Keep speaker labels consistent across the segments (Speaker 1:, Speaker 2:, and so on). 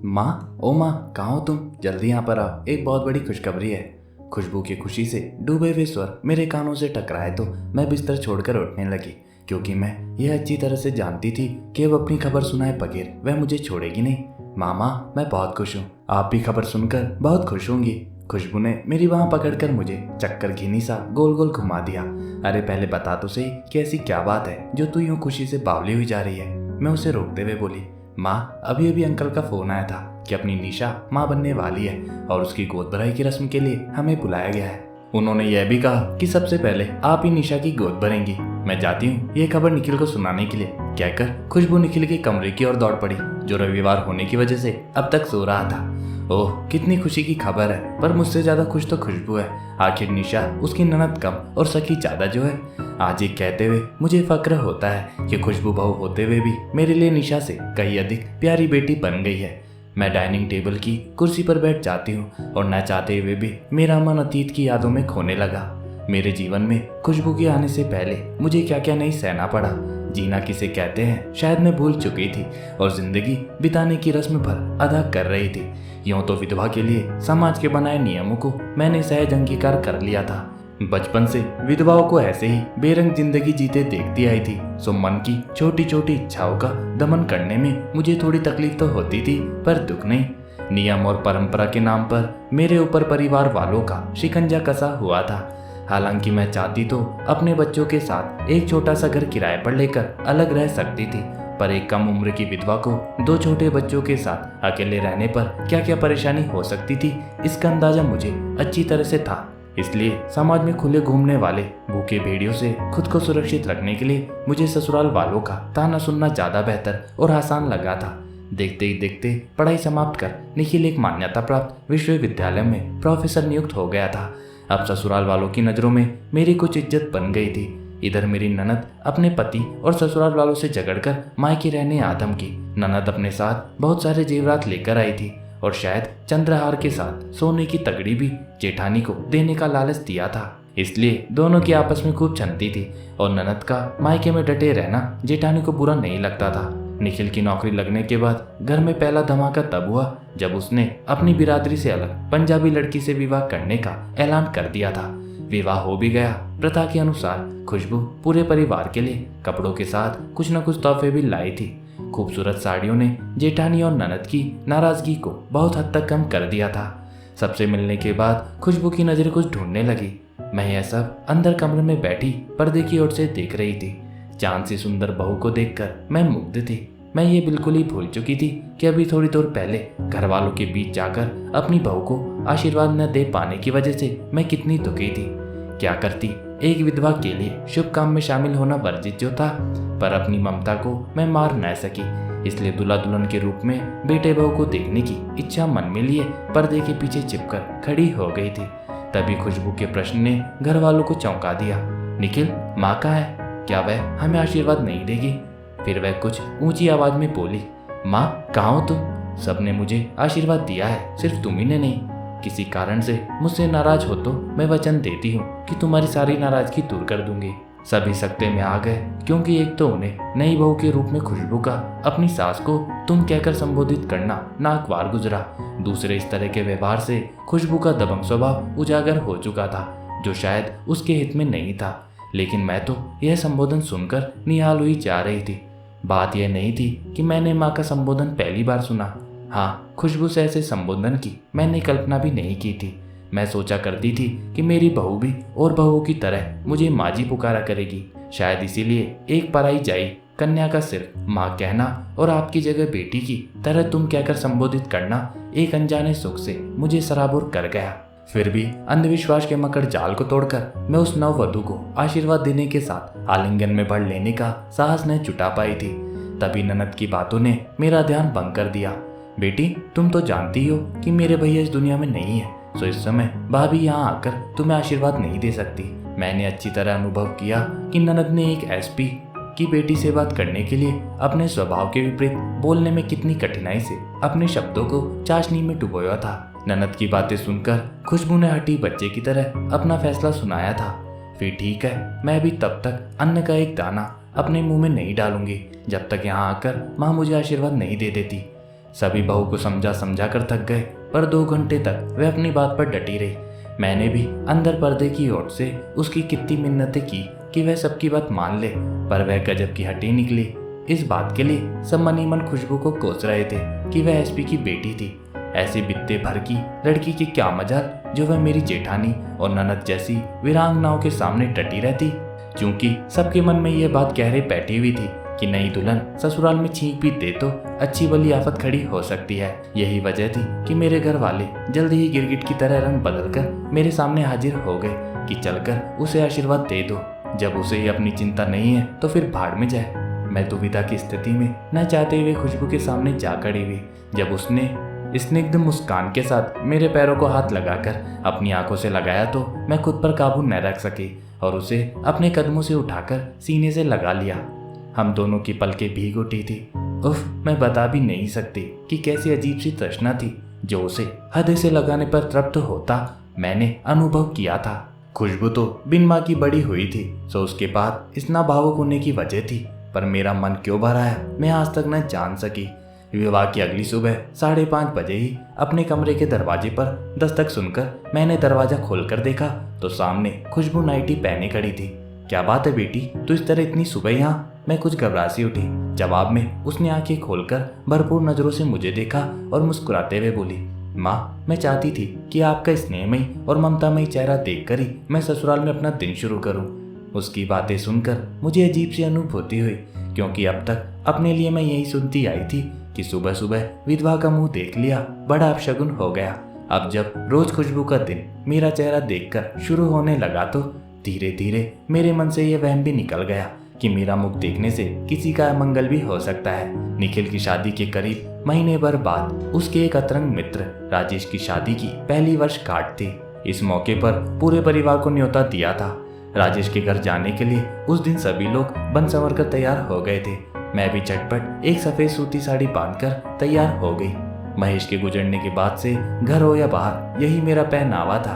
Speaker 1: माँ, ओ माँ, कहाँ हो तुम? जल्दी यहाँ पर आओ, एक बहुत बड़ी खुशखबरी है। खुशबू की खुशी से डूबे हुए स्वर मेरे कानों से टकराए तो मैं बिस्तर छोड़कर उठने लगी, क्योंकि मैं यह अच्छी तरह से जानती थी कि अब अपनी खबर सुनाए बगैर वह मुझे छोड़ेगी नहीं। मामा, मैं बहुत खुश हूँ, आप भी खबर सुनकर बहुत खुश होंगी। खुशबू ने मेरी बाँह पकड़कर मुझे चक्कर घिनी सा गोल गोल घुमा दिया। अरे पहले बता तो सही कि ऐसी क्या बात है जो तू यूं खुशी से बावली हुई जा रही है? मैं उसे रोकते हुए बोली, माँ, अभी अभी अंकल का फोन आया था कि अपनी निशा माँ बनने वाली है और उसकी गोद भराई की रस्म के लिए हमें बुलाया गया है। उन्होंने यह भी कहा कि सबसे पहले आप ही निशा की गोद भरेंगी। मैं जाती हूँ ये खबर निखिल को सुनाने के लिए, कहकर खुशबू निखिल के कमरे की ओर दौड़ पड़ी, जो रविवार होने की वजह से अब तक सो रहा था। ओह, कितनी खुशी की खबर है, पर मुझसे ज्यादा खुश तो खुशबू है। आखिर निशा उसकी ननद कम और सखी ज्यादा जो है। आज ये कहते हुए मुझे फक्र होता है कि खुशबू बहू होते हुए भी मेरे लिए निशा से कहीं अधिक प्यारी बेटी बन गई है। मैं डाइनिंग टेबल की कुर्सी पर बैठ जाती हूँ और न चाहते हुए भी मेरा मन अतीत की यादों में खोने लगा। मेरे जीवन में खुशबू के आने से पहले मुझे क्या क्या नहीं सहना पड़ा। जीना किसे कहते हैं शायद मैं भूल चुकी थी और जिंदगी बिताने की रस्म भर अदा कर रही थी। यूं तो विधवा के लिए समाज के बनाए नियमों को मैंने सहज अंगीकार कर लिया था। बचपन से विधवाओं को ऐसे ही बेरंग जिंदगी जीते देखती आई थी, सो मन की छोटी छोटी इच्छाओं का दमन करने में मुझे थोड़ी तकलीफ तो होती थी, पर दुख नहीं। नियम और परंपरा के नाम पर मेरे ऊपर परिवार वालों का शिकंजा कसा हुआ था। हालांकि मैं चाहती तो अपने बच्चों के साथ एक छोटा सा घर किराए पर लेकर अलग रह सकती थी, पर एक कम उम्र की विधवा को 2 छोटे बच्चों के साथ अकेले रहने पर क्या क्या परेशानी हो सकती थी, इसका अंदाजा मुझे अच्छी तरह से था। इसलिए समाज में खुले घूमने वाले भूखे भेड़ियों से खुद को सुरक्षित रखने के लिए मुझे ससुराल वालों का ताना सुनना ज्यादा बेहतर और आसान लगा था। देखते ही देखते पढ़ाई समाप्त कर निखिल एक मान्यता प्राप्त विश्वविद्यालय में प्रोफेसर नियुक्त हो गया था। अब ससुराल वालों की नजरों में मेरी कुछ इज्जत बन गई थी। इधर मेरी ननद अपने पति और ससुराल वालों से झगड़कर मायके रहने आदम की। ननद अपने साथ बहुत सारे जेवरात लेकर आई थी और शायद चंद्रहार के साथ सोने की तगड़ी भी जेठानी को देने का लालच दिया था। इसलिए दोनों की आपस में खूब छनती थी और ननद का मायके में डटे रहना जेठानी को बुरा नहीं लगता था। निखिल की नौकरी लगने के बाद घर में पहला धमाका तब हुआ जब उसने अपनी बिरादरी से अलग पंजाबी लड़की से विवाह करने का ऐलान कर दिया था। विवाह हो भी गया। प्रथा के अनुसार खुशबू पूरे परिवार के लिए कपड़ों के साथ कुछ न कुछ तोहफे भी लाई थी। खूबसूरत साड़ियों ने जेठानी और ननद की नाराजगी को बहुत हद तक कम कर दिया था। सबसे मिलने के बाद खुशबू की नजरें कुछ ढूंढने लगी। मैं यह सब अंदर कमरे में बैठी पर्दे की ओर से देख रही थी। चांद सी सुंदर बहू को देखकर मैं मुग्ध थी। मैं ये बिल्कुल ही भूल चुकी थी कि अभी थोड़ी देर पहले घर वालों के बीच जाकर अपनी बहू को आशीर्वाद न दे पाने की वजह से मैं कितनी दुखी थी। क्या करती, एक विधवा के लिए शुभ काम में शामिल होना वर्जित जो था, पर अपनी ममता को मैं मार न सकी। इसलिए दूल्हा दुल्हन के रूप में बेटे बहू को देखने की इच्छा मन में लिए पर्दे के पीछे छिपकर खड़ी हो गई थी। तभी खुशबू के प्रश्न ने घर वालों को चौंका दिया। निखिल, माँ कहाँ है? क्या वह हमें आशीर्वाद नहीं देगी? फिर वह कुछ ऊंची आवाज में बोली, माँ, कहाँ हो तुम? सबने मुझे आशीर्वाद दिया है, सिर्फ तुम्ही ने नहीं। किसी कारण से मुझसे नाराज हो तो मैं वचन देती हूँ कि तुम्हारी सारी नाराजगी दूर कर दूंगी। सभी सकते में आ गए, क्योंकि एक तो उन्हें नई बहू के रूप में खुशबू का अपनी सास को तुम कहकर संबोधित करना नागवार गुजरा। दूसरे, इस तरह के व्यवहार से खुशबू का दबंग स्वभाव उजागर हो चुका था, जो शायद उसके हित में नहीं था। लेकिन मैं तो यह संबोधन सुनकर निहाल हुई जा रही थी। बात यह नहीं थी कि मैंने माँ का संबोधन पहली बार सुना। हाँ, खुशबू से ऐसे संबोधन की मैंने कल्पना भी नहीं की थी। मैं सोचा करती थी कि मेरी बहू भी और बहुओं की तरह मुझे माँ जी पुकारा करेगी। शायद इसीलिए एक पराई जाई कन्या का सिर्फ माँ कहना और आपकी जगह बेटी की तरह तुम कहकर संबोधित करना एक अनजाने सुख से मुझे सराबोर कर गया। फिर भी अंधविश्वास के मकड़ जाल को तोड़कर मैं उस नववधू को आशीर्वाद देने के साथ आलिंगन में भर लेने का साहस न जुटा पाई थी। तभी ननद की बातों ने मेरा ध्यान भंग कर दिया। बेटी, तुम तो जानती हो कि मेरे भैया इस दुनिया में नहीं है, सो इस समय भाभी यहाँ आकर तुम्हें आशीर्वाद नहीं दे सकती। मैंने अच्छी तरह अनुभव किया कि ननद ने एक एसपी की बेटी से बात करने के लिए अपने स्वभाव के विपरीत बोलने में कितनी कठिनाई से अपने शब्दों को चाशनी में डुबोया था। ननद की बातें सुनकर खुशबू ने हठी बच्चे की तरह अपना फैसला सुनाया था। फिर ठीक है, मैं भी तब तक अन्न का एक दाना अपने मुंह में नहीं डालूंगी जब तक यहाँ आकर माँ मुझे आशीर्वाद नहीं दे देती। सभी बहू को समझा समझा कर थक गए, पर 2 घंटे तक वह अपनी बात पर डटी रही। मैंने भी अंदर पर्दे की ओर से उसकी कितनी मिन्नतें की कि वह सबकी बात मान ले, पर वह गजब की हटी निकली। इस बात के लिए सब मनी मन खुशबू को कोस रहे थे कि वह एसपी की बेटी थी। ऐसी बित्ते भर की लड़की की क्या मजाल जो वह मेरी जेठानी और ननद जैसी वीरांगनाओं के सामने डटी रहती। क्योंकि सबके मन में यह बात गहरे बैठी हुई थी कि नई दुल्हन ससुराल में छींक भी दे तो अच्छी भली आफत खड़ी हो सकती है। यही वजह थी कि मेरे घर वाले जल्दी ही गिरगिट की तरह रंग बदलकर मेरे सामने हाजिर हो गए कि चलकर उसे आशीर्वाद दे दो। जब उसे ही अपनी चिंता नहीं है तो फिर भाड़ में जाए। मैं दुविधा की स्थिति में न चाहते हुए खुशबू के सामने जा खड़ी हुई। जब उसने स्निग्ध मुस्कान के साथ मेरे पैरों को हाथ लगाकर अपनी आंखों से लगाया तो मैं खुद पर काबू न रख सकी और उसे अपने कदमों से उठाकर सीने से लगा लिया। हम दोनों की पलकें भीग उठी थी। उफ, मैं बता भी नहीं सकती कि कैसी अजीब सी तृष्णा थी जो उसे हद से लगाने पर तृप्त होता मैंने अनुभव किया था। खुशबू तो बिन माँ की बड़ी हुई थी, सो उसके बाद इतना भावुक होने की वजह थी, पर मेरा मन क्यों भरा है मैं आज तक न जान सकी। विवाह की अगली सुबह 5:30 बजे ही अपने कमरे के दरवाजे पर दस्तक सुनकर मैंने दरवाजा खोलकर देखा तो सामने खुशबू नाइटी पहने खड़ी थी। क्या बात है बेटी, तू इस तरह इतनी सुबह यहाँ? मैं कुछ घबरा सी उठी। जवाब में उसने आंखें खोलकर भरपूर नजरों से मुझे देखा और मुस्कुराते हुए बोली, माँ, मैं चाहती थी कि आपका स्नेहमयी और ममतामयी चेहरा देखकर ही मैं ससुराल में अपना दिन शुरू करूँ। उसकी बातें सुनकर मुझे अजीब सी अनुभूति हुई, क्योंकि अब तक अपने लिए मैं यही सुनती आई थी कि सुबह सुबह विधवा का मुंह देख लिया बड़ा अपशगुन हो गया। अब जब रोज खुशबू का दिन मेरा चेहरा देखकर शुरू होने लगा तो धीरे धीरे मेरे मन से यह वहम भी निकल गया कि मेरा मुख देखने से किसी का अमंगल भी हो सकता है। निखिल की शादी के करीब महीने भर बाद उसके एक अतरंग मित्र राजेश की शादी की पहली वर्षगांठ थी। इस मौके पर पूरे परिवार को न्योता दिया था। राजेश के घर जाने के लिए उस दिन सभी लोग बन संवर कर तैयार हो गए थे। मैं भी झटपट एक सफेद सूती साड़ी बांधकर तैयार हो गई। महेश के गुजरने के बाद से घर हो या बाहर यही मेरा पहनावा था।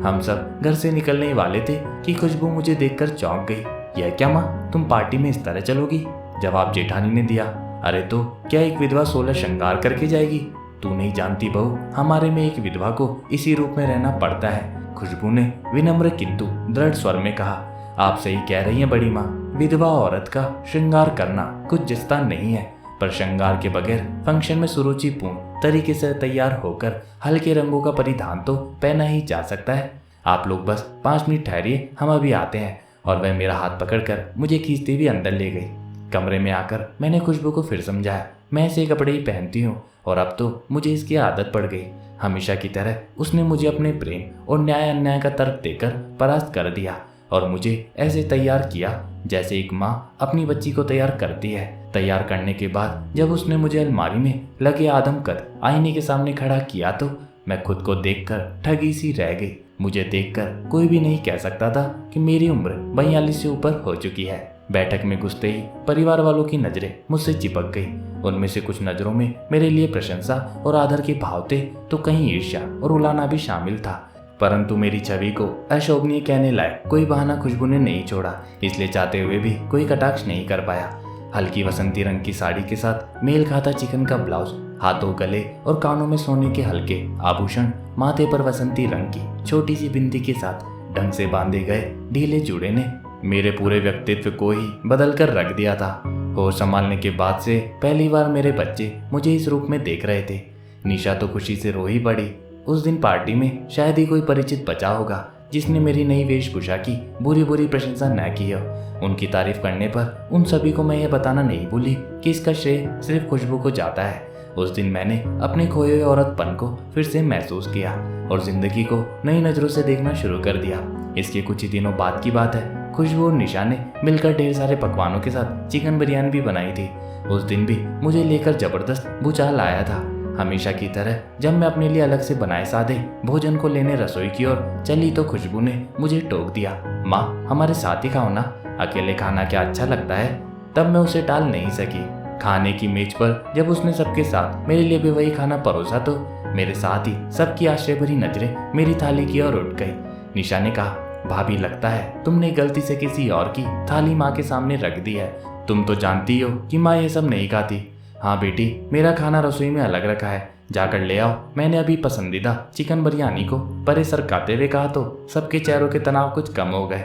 Speaker 1: हम सब घर से निकलने वाले थे कि खुशबू मुझे देखकर चौंक गई। यह क्या माँ, तुम पार्टी में इस तरह चलोगी? जवाब जेठानी ने दिया, अरे तो क्या एक विधवा 16 श्रृंगार करके जाएगी? तू नहीं जानती बहू, हमारे में एक विधवा को इसी रूप में रहना पड़ता है। खुशबू ने विनम्र किंतु दृढ़ स्वर में कहा, आप सही कह रही हैं बड़ी माँ, विधवा औरत का श्रृंगार करना कुछ जिस्ता नहीं है, पर श्रृंगार के बगैर फंक्शन में सुरुचिपूर्ण तरीके से तैयार होकर हल्के रंगों का परिधान तो पहना ही जा सकता है। आप लोग बस 5 मिनट ठहरिए, हम अभी आते हैं। और वह मेरा हाथ पकड़कर मुझे खींचते हुए अंदर ले गई। कमरे में आकर मैंने खुशबू को फिर समझाया, मैं ऐसे कपड़े ही पहनती हूँ और अब तो मुझे इसकी आदत पड़ गई। हमेशा की तरह उसने मुझे अपने प्रेम और न्याय अन्याय का तर्क देकर परास्त कर दिया और मुझे ऐसे तैयार किया जैसे एक माँ अपनी बच्ची को तैयार करती है। तैयार करने के बाद जब उसने मुझे अलमारी में लगे आदमकद आईने के सामने खड़ा किया तो मैं खुद को देखकर ठगी सी रह गई। मुझे देखकर कोई भी नहीं कह सकता था कि मेरी उम्र 42 से ऊपर हो चुकी है। बैठक में घुसते ही परिवार वालों की नजरें मुझसे चिपक गई। उनमें से कुछ नजरों में मेरे लिए प्रशंसा और आदर के भाव थे तो कहीं ईर्ष्या और उलाना भी शामिल था। परंतु मेरी छवि को अशोभनीय कहने लायक कोई बहाना खुशबू ने नहीं छोड़ा, इसलिए चाहते हुए भी कोई कटाक्ष नहीं कर पाया। हल्की वसंती रंग की साड़ी के साथ मेल खाता चिकन का ब्लाउज, हाथों, गले और कानों में सोने के हल्के आभूषण, माथे पर वसंती रंग की छोटी सी बिंदी के साथ ढंग से बांधे गए ढीले जूड़े ने मेरे पूरे व्यक्तित्व को ही बदल कर रख दिया था। होश संभालने के बाद से पहली बार मेरे बच्चे मुझे इस रूप में देख रहे थे। निशा तो खुशी से रो ही पड़ी। उस दिन पार्टी में शायद ही कोई परिचित बचा होगा जिसने मेरी नई वेशभूषा की बुरी बुरी प्रशंसा न की हो। उनकी तारीफ करने पर उन सभी को मैं यह बताना नहीं भूली कि इसका श्रेय सिर्फ खुशबू को जाता है। उस दिन मैंने अपने खोए हुए औरतपन को फिर से महसूस किया और जिंदगी को नई नजरों से देखना शुरू कर दिया। इसके कुछ ही दिनों बाद की बात है। खुशबू और निशा ने मिलकर ढेर सारे पकवानों के साथ चिकन बिरयानी भी बनाई थी। उस दिन भी मुझे लेकर जबरदस्त भूचाल आया था। हमेशा की तरह जब मैं अपने लिए अलग से बनाए सादे भोजन को लेने रसोई की ओर चली तो खुशबू ने मुझे टोक दिया, माँ हमारे साथ ही खाओ ना, अकेले खाना क्या अच्छा लगता है। तब मैं उसे टाल नहीं सकी। खाने की मेज पर जब उसने सबके साथ मेरे लिए भी वही खाना परोसा तो मेरे साथ ही सबकी आश्चर्य भरी नजरें मेरी थाली की ओर उठ गई। निशा ने कहा, भाभी लगता है तुमने गलती से किसी और की थाली माँ के सामने रख दी है। तुम तो जानती हो कि माँ ये सब नहीं खाती। हाँ बेटी, मेरा खाना रसोई में अलग रखा है, जाकर ले आओ। मैंने अभी पसंदीदा चिकन बिरयानी को परे सरकाते हुए कहा तो सबके चेहरों के तनाव कुछ कम हो गए।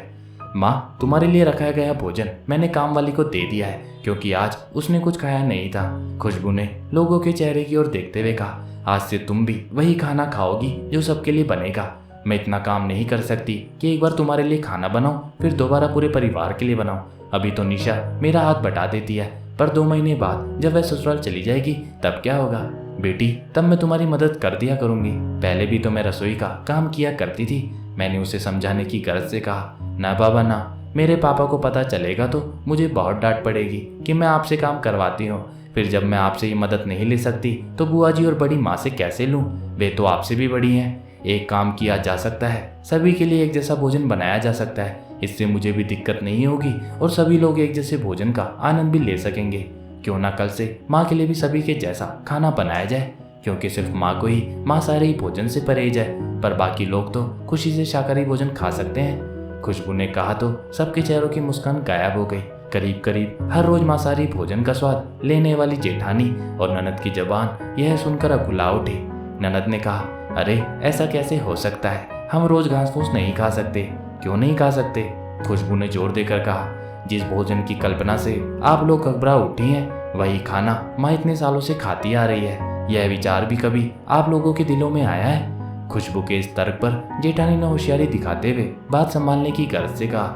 Speaker 1: माँ, तुम्हारे लिए रखा गया भोजन मैंने काम वाली को दे दिया है, क्योंकि आज उसने कुछ खाया नहीं था। खुशबू ने लोगों के चेहरे की ओर देखते हुए कहा, आज से तुम भी वही खाना खाओगी जो सबके लिए बनेगा। मैं इतना काम नहीं कर सकती कि एक बार तुम्हारे लिए खाना बनाऊं फिर दोबारा पूरे परिवार के लिए बनाऊं। अभी तो निशा मेरा हाथ बटा देती है, पर 2 महीने बाद जब वह ससुराल चली जाएगी तब क्या होगा? बेटी, तब मैं तुम्हारी मदद कर दिया करूंगी। पहले भी तो मैं रसोई का काम किया करती थी। मैंने उसे समझाने की गरज से कहा, ना बाबा ना, मेरे पापा को पता चलेगा तो मुझे बहुत डांट पड़ेगी कि मैं आपसे काम करवाती हूँ। फिर जब मैं आपसे ये मदद नहीं ले सकती तो बुआ जी और बड़ी माँ से कैसे लूँ? वे तो आपसे भी बड़ी हैं। एक काम किया जा सकता है, सभी के लिए एक जैसा भोजन बनाया जा सकता है। इससे मुझे भी दिक्कत नहीं होगी और सभी लोग एक जैसे भोजन का आनंद भी ले सकेंगे। क्यों ना कल से माँ के लिए भी सभी के जैसा खाना बनाया जाए, क्योंकि सिर्फ माँ को ही मांसाहारी भोजन से परहेज है, पर बाकी लोग तो खुशी से शाकाहारी भोजन खा सकते हैं। खुशबू ने कहा तो सबके चेहरों की मुस्कान गायब हो गई। करीब करीब हर रोज मांसाहारी भोजन का स्वाद लेने वाली जेठानी और ननद की जबान यह सुनकर अकुला उठी। ननद ने कहा, अरे ऐसा कैसे हो सकता है? हम रोज घास फूस नहीं खा सकते। क्यों नहीं खा सकते? खुशबू ने जोर देकर कहा, जिस भोजन की कल्पना से आप लोग घबरा उठी हैं वही खाना माँ इतने सालों से खाती आ रही है। यह विचार भी कभी आप लोगों के दिलों में आया है? खुशबू के इस तर्क पर जेठानी ने होशियारी दिखाते हुए बात संभालने की गरज से कहा,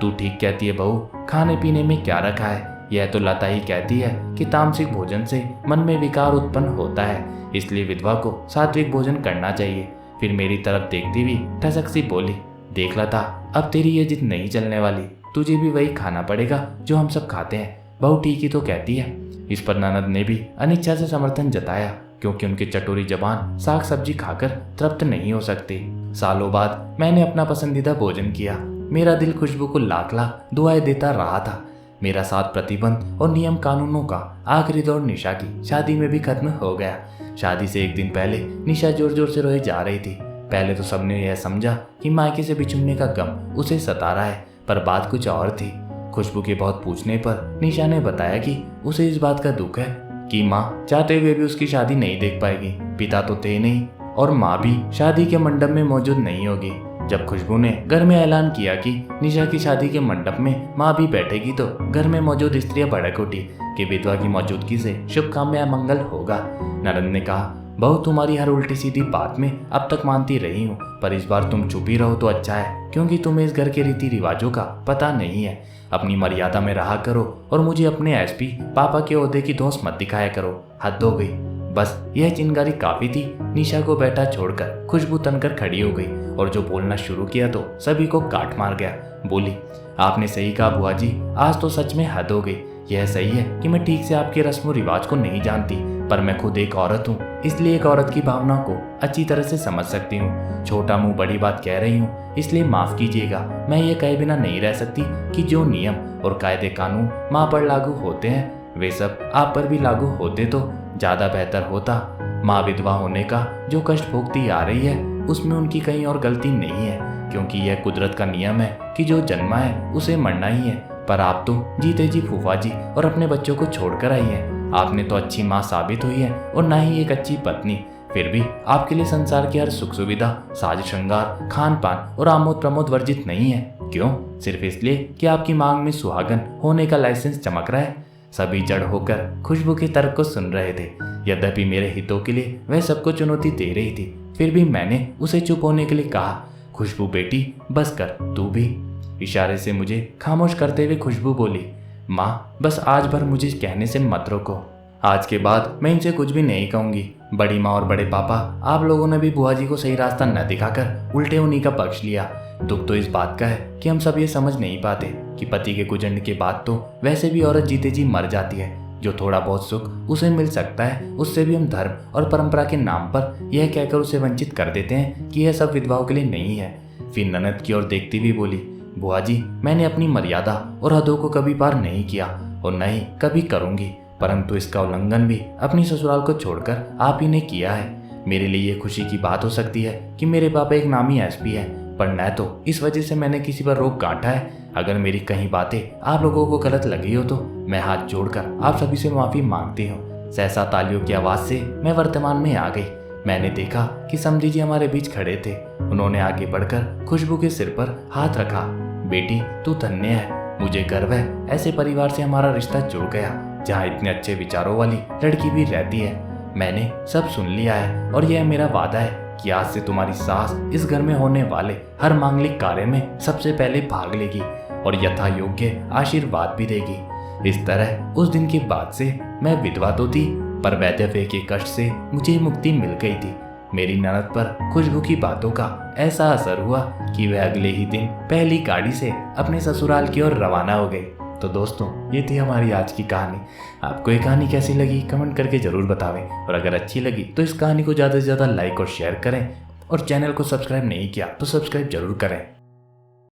Speaker 1: तू ठीक कहती है बहू, खाने पीने में क्या रखा है? यह तो लता ही कहती है कि तामसिक भोजन से मन में विकार उत्पन्न होता है, इसलिए विधवा को सात्विक भोजन करना चाहिए। फिर मेरी तरफ देखती हुई ठसक सी बोली, देख लता, अब तेरी ये जिद नहीं चलने वाली, तुझे भी वही खाना पड़ेगा जो हम सब खाते हैं। बहू ठीक ही तो कहती है। इस पर ननद ने भी अनिच्छा से समर्थन जताया, क्योंकि उनकी चटोरी जबान साग सब्जी खाकर तृप्त नहीं हो सकती। सालों बाद मैंने अपना पसंदीदा भोजन किया। मेरा दिल खुशबू को लाख लाख दुआएं देता रहा था। मेरा साथ प्रतिबंध और नियम कानूनों का आखिरी दौर निशा की शादी में भी खत्म हो गया। शादी से एक दिन पहले निशा जोर जोर से रोई जा रही थी। पहले तो सबने यह समझा कि मायके से बिछुड़ने का गम उसे सता रहा है, पर बात कुछ और थी। खुशबू के बहुत पूछने पर निशा ने बताया कि उसे इस बात का दुख है कि माँ चाहते हुए भी उसकी शादी नहीं देख पाएगी। पिता तो थे नहीं और माँ भी शादी के मंडप में मौजूद नहीं होगी। जब खुशबू ने घर में ऐलान किया कि निशा की शादी के मंडप में माँ भी बैठेगी तो घर में मौजूद स्त्रियां भड़क उठी कि विधवा की मौजूदगी से शुभ काम में अमंगल होगा। ननद ने कहा, बहू तुम्हारी हर उल्टी सीधी बात में अब तक मानती रही हूँ, पर इस बार तुम चुप ही रहो तो अच्छा है, क्योंकि तुम्हें इस घर के रीति रिवाजों का पता नहीं है। अपनी मर्यादा में रहा करो और मुझे अपने एसपी पापा के ओहदे की दोस्त मत दिखाया करो। हद हो गई। बस यह चिंगारी काफी थी। निशा को बैठा छोड़कर खुशबू तनकर खड़ी हो गई और जो बोलना शुरू किया तो सभी को काट मार गया। बोली, आपने सही कहा बुआ जी, आज तो सच में हद हो गई। यह सही है कि मैं ठीक से आपके रस्म रिवाज को नहीं जानती, पर मैं खुद एक औरत हूँ, इसलिए एक औरत की भावना को अच्छी तरह से समझ सकती हूँ। छोटा मुंह बड़ी बात कह रही हूँ, इसलिए माफ कीजिएगा। मैं ये कहे बिना नहीं रह सकती कि जो नियम और कायदे कानून माँ पर लागू होते हैं वे सब आप पर भी लागू होते तो ज्यादा बेहतर होता। माँ विधवा होने का जो कष्ट भोगती आ रही है उसमें उनकी कहीं और गलती नहीं है, क्योंकि यह कुदरत का नियम है कि जो जन्मा है उसे मरना ही है। पर आप तो जीते जी फूफा जी और अपने बच्चों को छोड़कर आई हैं। आपने तो अच्छी माँ साबित हुई है और ना ही एक अच्छी पत्नी। फिर भी आपके लिए संसार की हर सुख सुविधा, साज श्रृंगार, खान पान और आमोद प्रमोद वर्जित नहीं है। क्यों? सिर्फ इसलिए कि आपकी मांग में सुहागन होने का लाइसेंस चमक रहा है। सभी जड़ होकर खुशबू के तर्क को सुन रहे थे। यद्यपि मेरे हितों के लिए वह सबको चुनौती दे रही थी, फिर भी मैंने उसे चुप होने के लिए कहा, खुशबू बेटी बस कर, तू भी। इशारे से मुझे खामोश करते हुए खुशबू बोली, माँ बस आज भर मुझे कहने से मत रोको। आज के बाद मैं इनसे कुछ भी नहीं कहूंगी। बड़ी माँ और बड़े पापा, आप लोगों ने भी बुआ जी को सही रास्ता न दिखाकर उल्टे उन्हीं का पक्ष लिया। दुख तो इस बात का है कि हम सब ये समझ नहीं पाते कि पति के गुजरने के बाद तो वैसे भी औरत जीते जी मर जाती है। जो थोड़ा बहुत सुख उसे मिल सकता है उससे भी हम धर्म और परंपरा के नाम पर यह कहकर उसे वंचित कर देते हैं कि यह सब विधवाओं के लिए नहीं है। फिर ननद की ओर देखती हुई बोली, बुआ जी मैंने अपनी मर्यादा और हदों को कभी पार नहीं किया और न ही कभी करूंगी, परंतु इसका उल्लंघन भी अपनी ससुराल को छोड़कर आप ही ने किया है। मेरे लिए ये खुशी की बात हो सकती है कि मेरे पापा एक नामी एसपी है, पर न तो इस वजह से मैंने किसी पर रोक काटा है। अगर मेरी कहीं बातें आप लोगों को गलत लगी हो तो मैं हाथ जोड़कर आप सभी से माफी मांगती हूँ। सहसा तालियों की आवाज से मैं वर्तमान में आ गई। मैंने देखा कि समधी जी हमारे बीच खड़े थे। उन्होंने आगे बढ़कर खुशबू के सिर पर हाथ रखा। बेटी, तू धन्य है। मुझे गर्व है ऐसे परिवार से हमारा रिश्ता जुड़ गया जहाँ इतने अच्छे विचारों वाली लड़की भी रहती है। मैंने सब सुन लिया है और यह मेरा वादा है कि आज से तुम्हारी सास इस घर में होने वाले हर मांगलिक कार्य में सबसे पहले भाग लेगी और यथा योग्य आशीर्वाद भी देगी। इस तरह उस दिन के बाद से मैं विधवा तो थी, पर वैधव्य के कष्ट से मुझे मुक्ति मिल गई थी। मेरी ननद पर खुशबू की बातों का ऐसा असर हुआ कि वह अगले ही दिन पहली गाड़ी से अपने ससुराल की ओर रवाना हो गई। तो दोस्तों, ये थी हमारी आज की कहानी। आपको ये कहानी कैसी लगी कमेंट करके जरूर बतावें, और अगर अच्छी लगी तो इस कहानी को ज़्यादा से ज़्यादा लाइक और शेयर करें, और चैनल को सब्सक्राइब नहीं किया तो सब्सक्राइब जरूर करें।